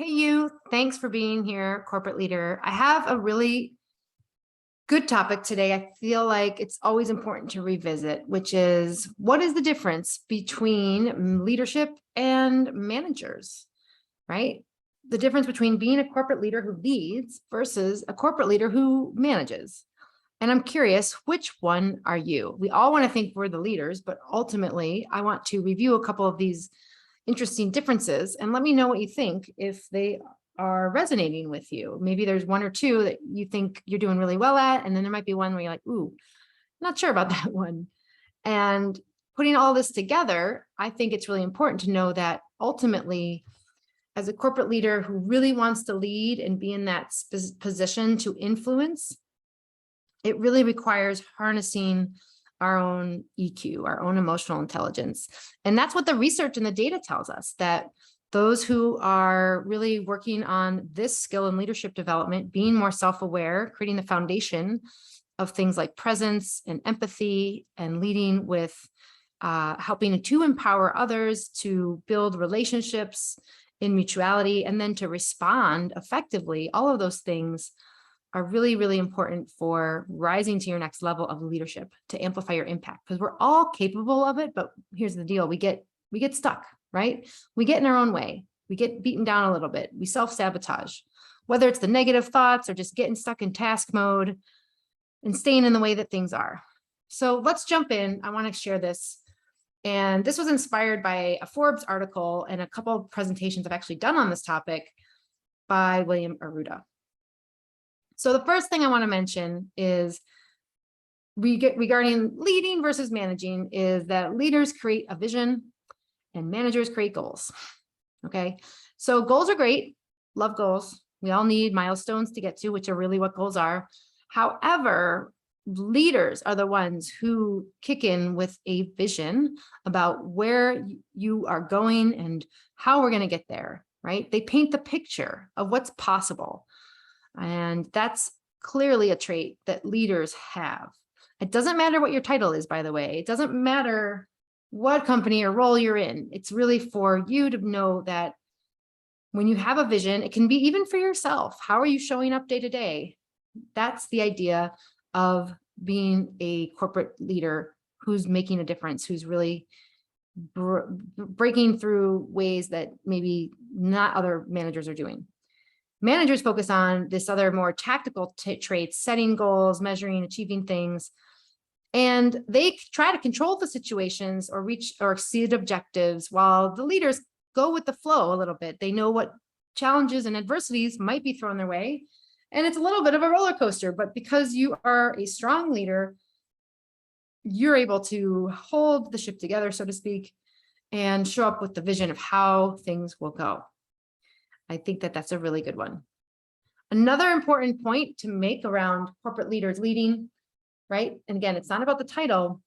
Hey, you, thanks for being here, corporate leader. I have a really good topic today. I feel like it's always important to revisit, which is what is the difference between leadership and managers, right? The difference between being a corporate leader who leads versus a corporate leader who manages. And I'm curious, which one are you? We all want to think we're the leaders, but ultimately, I want to review a couple of these interesting differences and let me know what you think if they are resonating with you. Maybe there's one or two that you think you're doing really well at, and then there might be one where you're like, ooh, not sure about that one. And putting all this together, I think it's really important to know that ultimately, as a corporate leader who really wants to lead and be in that position to influence, it really requires harnessing our own EQ, our own emotional intelligence. And that's what the research and the data tells us, that those who are really working on this skill in leadership development, being more self-aware, creating the foundation of things like presence and empathy and leading with helping to empower others to build relationships in mutuality and then to respond effectively. All of those things are really, really important for rising to your next level of leadership to amplify your impact, because we're all capable of it. But here's the deal. We get stuck, right? We get in our own way. We get beaten down a little bit. We self-sabotage, whether it's the negative thoughts or just getting stuck in task mode and staying in the way that things are. So let's jump in. I want to share this. And this was inspired by a Forbes article and a couple of presentations I've actually done on this topic by William Arruda. So the first thing I want to mention is regarding leading versus managing is that leaders create a vision and managers create goals. Okay, so goals are great. Love goals. We all need milestones to get to, which are really what goals are. However, leaders are the ones who kick in with a vision about where you are going and how we're going to get there, right? They paint the picture of what's possible. And that's clearly a trait that leaders have. It doesn't matter what your title is, by the way. It doesn't matter what company or role you're in. It's really for you to know that when you have a vision, it can be even for yourself. How are you showing up day to day? That's the idea of being a corporate leader who's making a difference, who's really breaking through ways that maybe not other managers are doing. Managers focus on this other more tactical traits, setting goals, measuring, achieving things, and they try to control the situations or reach or exceed objectives, while the leaders go with the flow a little bit. They know what challenges and adversities might be thrown their way, and it's a little bit of a roller coaster, but because you are a strong leader, you're able to hold the ship together, so to speak, and show up with the vision of how things will go. I think that that's a really good one. Another important point to make around corporate leaders leading, right? And again, it's not about the title,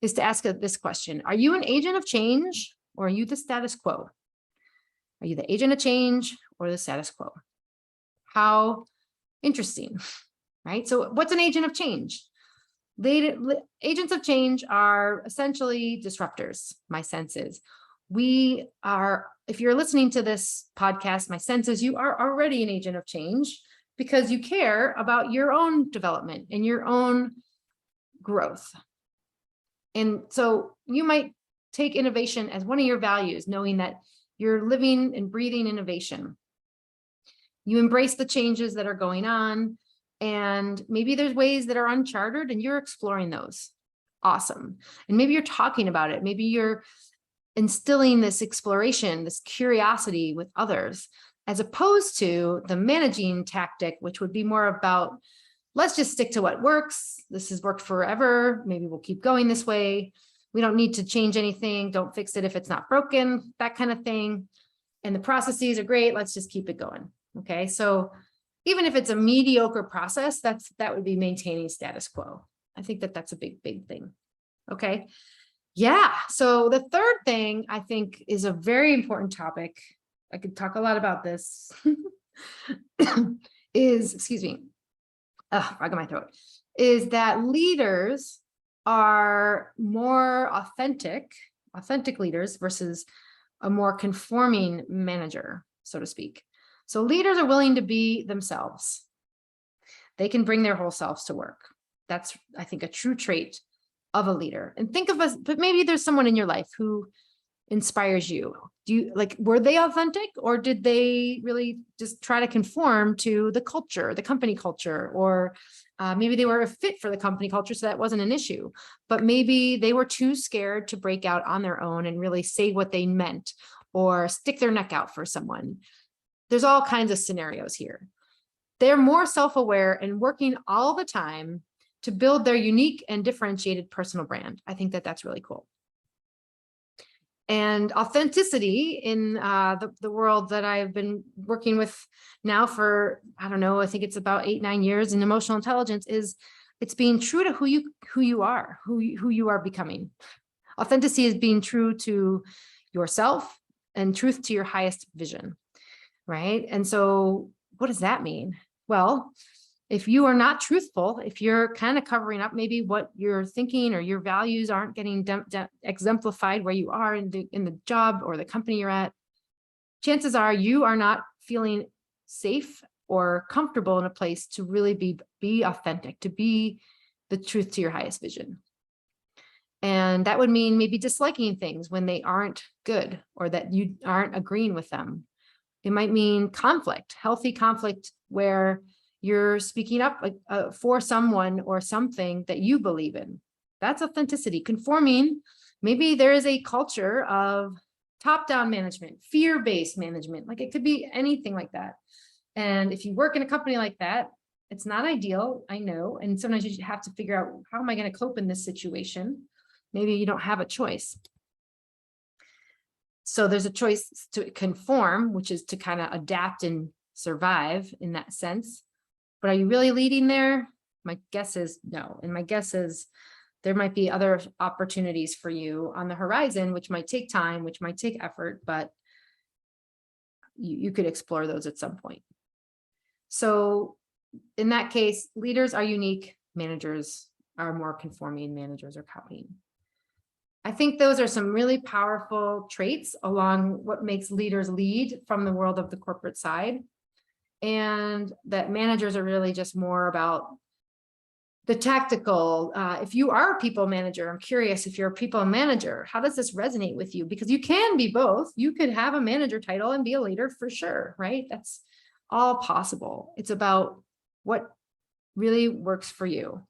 is to ask this question. Are you an agent of change or are you the status quo? Are you the agent of change or the status quo? How interesting, right? So what's an agent of change? Agents of change are essentially disruptors, my sense is. We are, if you're listening to this podcast, my sense is you are already an agent of change because you care about your own development and your own growth. And so you might take innovation as one of your values, knowing that you're living and breathing innovation. You embrace the changes that are going on, and maybe there's ways that are uncharted and you're exploring those. Awesome. And maybe you're talking about it. Maybe you're instilling this exploration, this curiosity with others, as opposed to the managing tactic, which would be more about, let's just stick to what works. This has worked forever. Maybe we'll keep going this way. We don't need to change anything. Don't fix it if it's not broken, that kind of thing. And the processes are great. Let's just keep it going. Okay. So even if it's a mediocre process, that would be maintaining status quo. I think that that's a big thing. Okay. Yeah. So the third thing I think is a very important topic. I could talk a lot about this is, excuse me, frog in my throat, is that leaders are more authentic leaders versus a more conforming manager, so to speak. So leaders are willing to be themselves. They can bring their whole selves to work. That's, I think, a true trait of a leader. And think of us, but maybe there's someone in your life who inspires you. Do you like, were they authentic, or did they really just try to conform to the culture, the company culture, or maybe they were a fit for the company culture, so that wasn't an issue, but maybe they were too scared to break out on their own and really say what they meant or stick their neck out for someone. There's all kinds of scenarios here. They're more self-aware and working all the time to build their unique and differentiated personal brand. I think that that's really cool. And authenticity in the world that I've been working with now for, I don't know, I think it's about 8-9 years in emotional intelligence, is it's being true to who you are, who you are becoming. Authenticity is being true to yourself and truth to your highest vision, right? And so what does that mean? Well, if you are not truthful, if you're kind of covering up maybe what you're thinking, or your values aren't getting exemplified where you are in the job or the company you're at, chances are you are not feeling safe or comfortable in a place to really be authentic, to be the truth to your highest vision. And that would mean maybe disliking things when they aren't good, or that you aren't agreeing with them. It might mean conflict, healthy conflict, where you're speaking up for someone or something that you believe in. That's authenticity. Conforming, maybe there is a culture of top-down management, fear-based management, like it could be anything like that. And if you work in a company like that, it's not ideal, I know. And sometimes you have to figure out, how am I going to cope in this situation? Maybe you don't have a choice. So there's a choice to conform, which is to kind of adapt and survive in that sense. But are you really leading there? My guess is no. And my guess is there might be other opportunities for you on the horizon, which might take time, which might take effort, but you could explore those at some point. So in that case, leaders are unique, managers are more conforming, managers are copying. I think those are some really powerful traits along what makes leaders lead from the world of the corporate side. And that managers are really just more about the tactical. If you are a people manager, I'm curious, if you're a people manager, how does this resonate with you? Because you can be both. You could have a manager title and be a leader for sure, right? That's all possible. It's about what really works for you.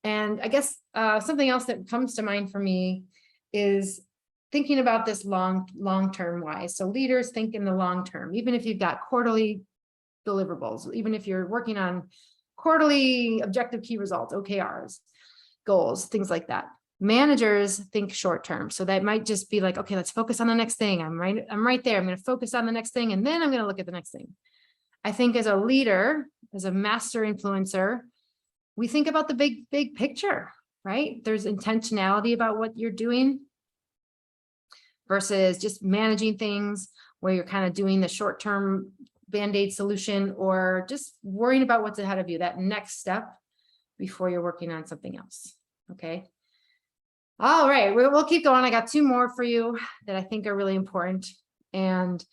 And I guess something else that comes to mind for me is thinking about this long-term wise. So leaders think in the long term, even if you've got quarterly deliverables, even if you're working on quarterly objective key results, OKRs, goals, things like that. Managers think short term. So that might just be like, okay, let's focus on the next thing. I'm right there. I'm going to focus on the next thing, and then I'm going to look at the next thing. I think as a leader, as a master influencer, we think about the big picture, right? There's intentionality about what you're doing versus just managing things where you're kind of doing the short-term Band-Aid solution, or just worrying about what's ahead of you, that next step before you're working on something else. Okay. All right, we'll keep going. I got 2 more for you that I think are really important. And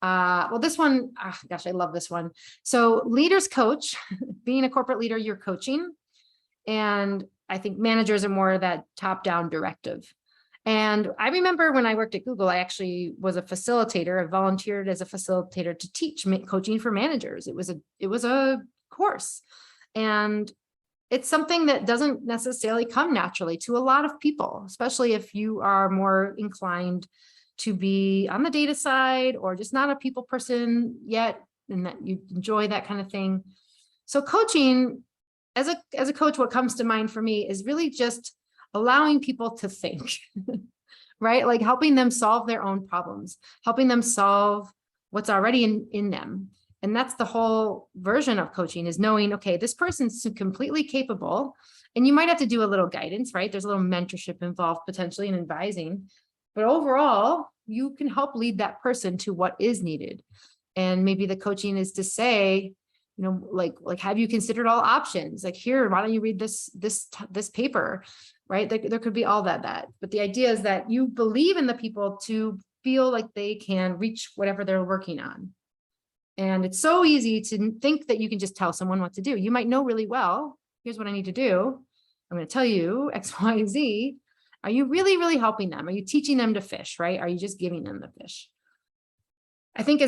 well, this one, gosh, I love this one. So leaders coach. Being a corporate leader, you're coaching. And I think managers are more of that top-down directive. And I remember when I worked at Google, I actually was a facilitator. I volunteered as a facilitator to teach coaching for managers. It was a course, and it's something that doesn't necessarily come naturally to a lot of people, especially if you are more inclined to be on the data side, or just not a people person yet, and that you enjoy that kind of thing. So coaching, as a coach, what comes to mind for me is really just allowing people to think, right? Like helping them solve their own problems, helping them solve what's already in them. And that's the whole version of coaching, is knowing, okay, this person's completely capable, and you might have to do a little guidance, right? There's a little mentorship involved potentially in advising, but overall, you can help lead that person to what is needed. And maybe the coaching is to say, you know, like, have you considered all options? Like, here, why don't you read this paper? Right? There could be all that, but the idea is that you believe in the people to feel like they can reach whatever they're working on. And it's so easy to think that you can just tell someone what to do. You might know really well, here's what I need to do. I'm going to tell you X, Y, Z. Are you really, really helping them? Are you teaching them to fish, right? Are you just giving them the fish? I think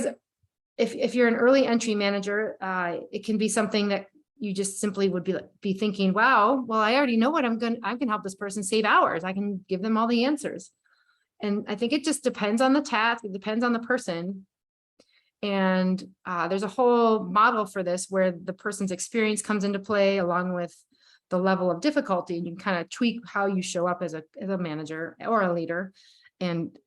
if you're an early entry manager, it can be something that you just simply would be thinking, wow, well, I already know what I can help this person save hours. I can give them all the answers. And I think it just depends on the task. It depends on the person. And there's a whole model for this where the person's experience comes into play along with the level of difficulty, and you can kind of tweak how you show up as a manager or a leader and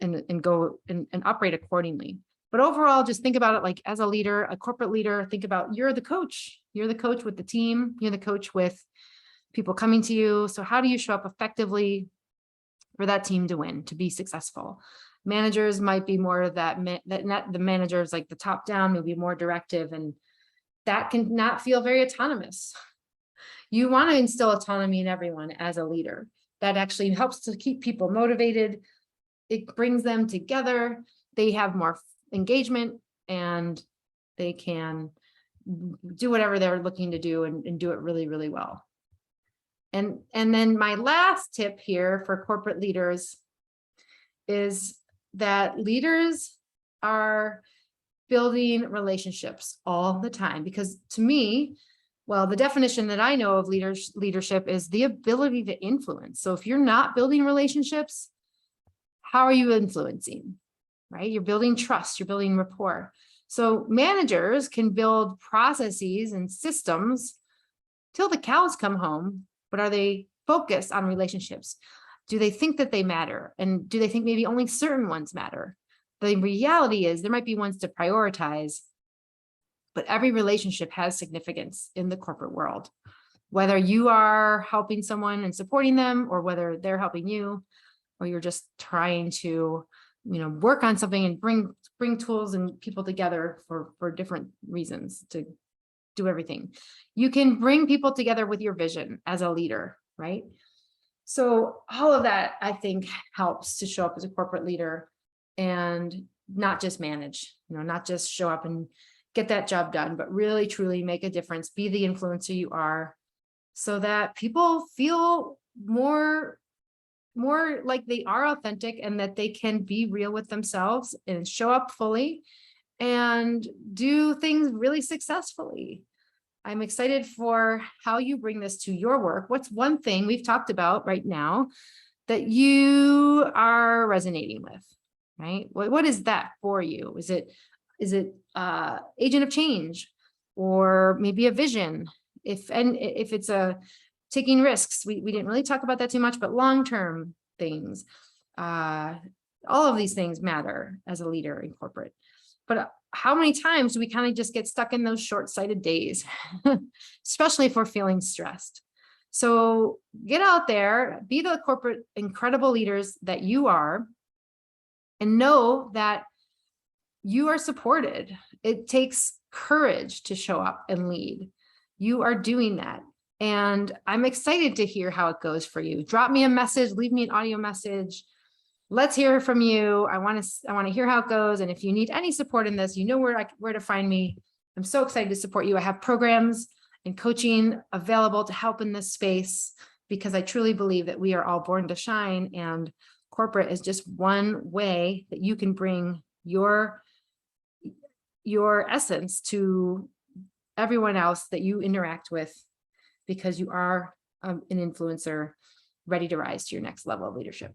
go and operate accordingly. But overall, just think about it like as a leader, a corporate leader, think about you're the coach. You're the coach with the team. You're the coach with people coming to you. So how do you show up effectively for that team to win, to be successful? Managers might be more of that not the managers like the top down, maybe more directive, and that can not feel very autonomous. You want to instill autonomy in everyone as a leader. That actually helps to keep people motivated. It brings them together. They have more engagement and they can do whatever they're looking to do and do it really, really well. And then my last tip here for corporate leaders is that leaders are building relationships all the time, because to me, well, the definition that I know of leadership is the ability to influence. So if you're not building relationships, how are you influencing, right? You're building trust, you're building rapport. So managers can build processes and systems till the cows come home, but are they focused on relationships? Do they think that they matter? And do they think maybe only certain ones matter? The reality is there might be ones to prioritize, but every relationship has significance in the corporate world, whether you are helping someone and supporting them, or whether they're helping you, or you're just trying to, work on something and bring tools and people together for different reasons to do everything. You can bring people together with your vision as a leader, right? So all of that, I think, helps to show up as a corporate leader and not just manage, not just show up and get that job done, but really, truly make a difference, be the influencer you are, so that people feel more like they are authentic and that they can be real with themselves and show up fully and do things really successfully. I'm excited for how you bring this to your work. What's one thing we've talked about right now that you are resonating with, right? What is that for you? Is it agent of change, or maybe a vision? If it's taking risks, we didn't really talk about that too much, but long-term things, all of these things matter as a leader in corporate. But how many times do we kind of just get stuck in those short-sighted days, especially if we're feeling stressed? So get out there, be the corporate incredible leaders that you are, and know that you are supported. It takes courage to show up and lead. You are doing that. And I'm excited to hear how it goes for you. Drop me a message, leave me an audio message. Let's hear from you. I want to hear how it goes. And if you need any support in this, you know where to find me. I'm so excited to support you. I have programs and coaching available to help in this space, because I truly believe that we are all born to shine, and corporate is just one way that you can bring your essence to everyone else that you interact with, because you are an influencer ready to rise to your next level of leadership.